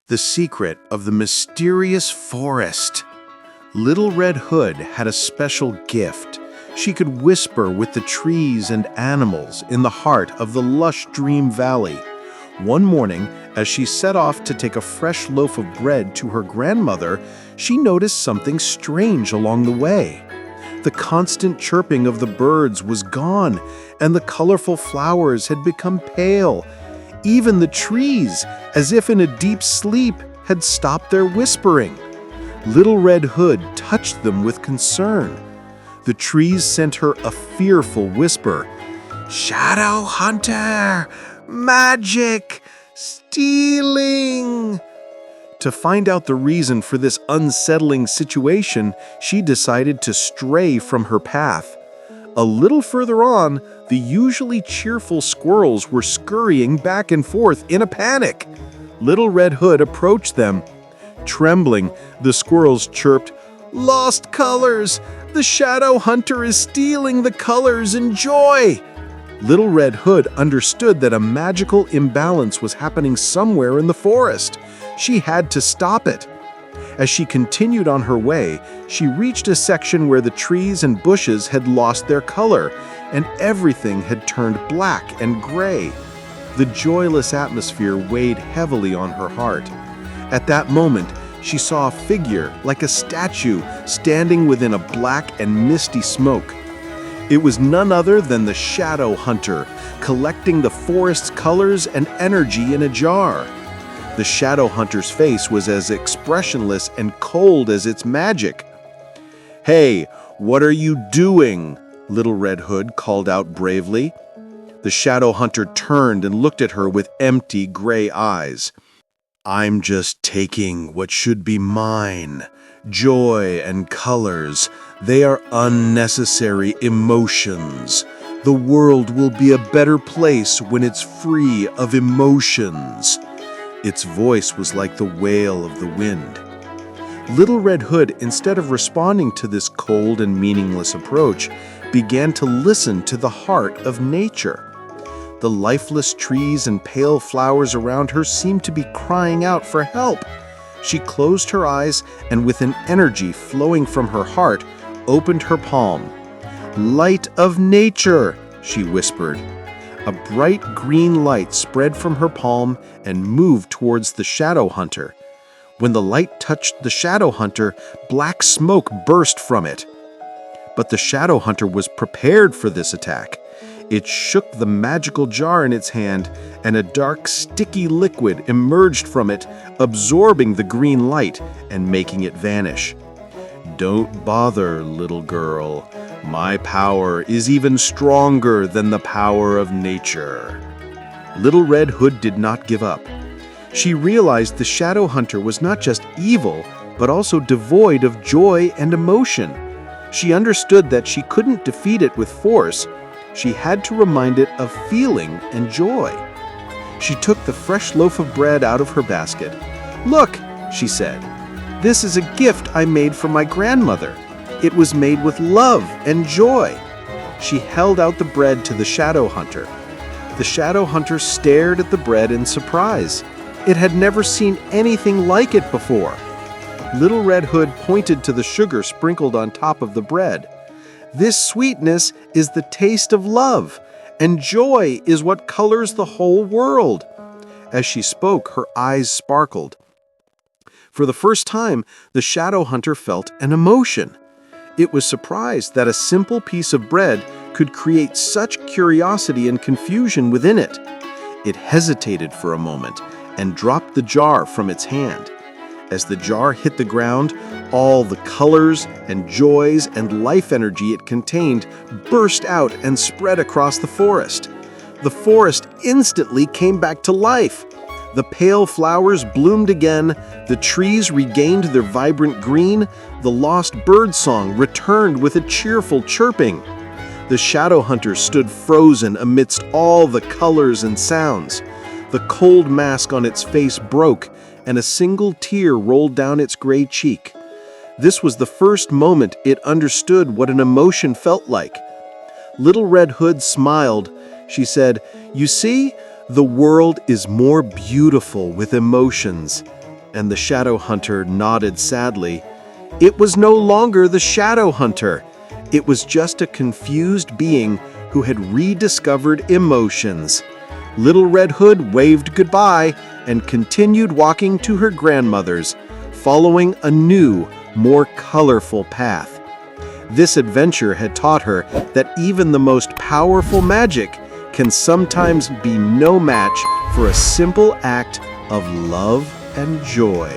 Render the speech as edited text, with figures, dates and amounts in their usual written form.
The secret of the mysterious forest. Little Red Hood had a special gift. She could whisper with the trees and animals in the heart of the lush Dream Valley. One morning, as she set off to take a fresh loaf of bread to her grandmother, she noticed something strange along the way. The constant chirping of the birds was gone, and the colorful flowers had become pale. Even the trees, as if in a deep sleep, had stopped their whispering. Little Red Hood touched them with concern. The trees sent her a fearful whisper. "Shadow Hunter! Magic! Stealing!" To find out the reason for this unsettling situation, she decided to stray from her path. A little further on, the usually cheerful squirrels were scurrying back and forth in a panic. Little Red Hood approached them. Trembling, the squirrels chirped, "Lost colors! The Shadow Hunter is stealing the colors and joy!" Little Red Hood understood that a magical imbalance was happening somewhere in the forest. She had to stop it. As she continued on her way, she reached a section where the trees and bushes had lost their color, and everything had turned black and gray. The joyless atmosphere weighed heavily on her heart. At that moment, she saw a figure like a statue standing within a black and misty smoke. It was none other than the Shadow Hunter, collecting the forest's colors and energy in a jar. The Shadow Hunter's face was as expressionless and cold as its magic. "Hey, what are you doing?" Little Red Hood called out bravely. The Shadow Hunter turned and looked at her with empty gray eyes. "I'm just taking what should be mine. Joy and colors, they are unnecessary emotions. The world will be a better place when it's free of emotions." Its voice was like the wail of the wind. Little Red Hood, instead of responding to this cold and meaningless approach, began to listen to the heart of nature. The lifeless trees and pale flowers around her seemed to be crying out for help. She closed her eyes and, with an energy flowing from her heart, opened her palm. "Light of nature," she whispered. A bright green light spread from her palm and moved towards the Shadow Hunter. When the light touched the Shadow Hunter, black smoke burst from it. But the Shadow Hunter was prepared for this attack. It shook the magical jar in its hand, and a dark, sticky liquid emerged from it, absorbing the green light and making it vanish. "Don't bother, little girl. My power is even stronger than the power of nature." Little Red Hood did not give up. She realized the Shadow Hunter was not just evil, but also devoid of joy and emotion. She understood that she couldn't defeat it with force. She had to remind it of feeling and joy. She took the fresh loaf of bread out of her basket. "Look," she said, "this is a gift I made for my grandmother. It was made with love and joy." She held out the bread to the Shadow Hunter. The Shadow Hunter stared at the bread in surprise. It had never seen anything like it before. Little Red Hood pointed to the sugar sprinkled on top of the bread. "This sweetness is the taste of love, and joy is what colors the whole world." As she spoke, her eyes sparkled. For the first time, the Shadow Hunter felt an emotion. It was surprised that a simple piece of bread could create such curiosity and confusion within it. It hesitated for a moment and dropped the jar from its hand. As the jar hit the ground, all the colors and joys and life energy it contained burst out and spread across the forest. The forest instantly came back to life. The pale flowers bloomed again, the trees regained their vibrant green, the lost bird song returned with a cheerful chirping. The Shadow Hunter stood frozen amidst all the colors and sounds. The cold mask on its face broke, and a single tear rolled down its gray cheek. This was the first moment it understood what an emotion felt like. Little Red Hood smiled. She said, "You see, the world is more beautiful with emotions. and the shadow hunter nodded sadly. It was no longer the shadow hunter. It was just a confused being who had rediscovered emotions. Little Red Hood waved goodbye and continued walking to her grandmother's, following a new, more colorful path. This adventure had taught her that even the most powerful magic can sometimes be no match for a simple act of love and joy.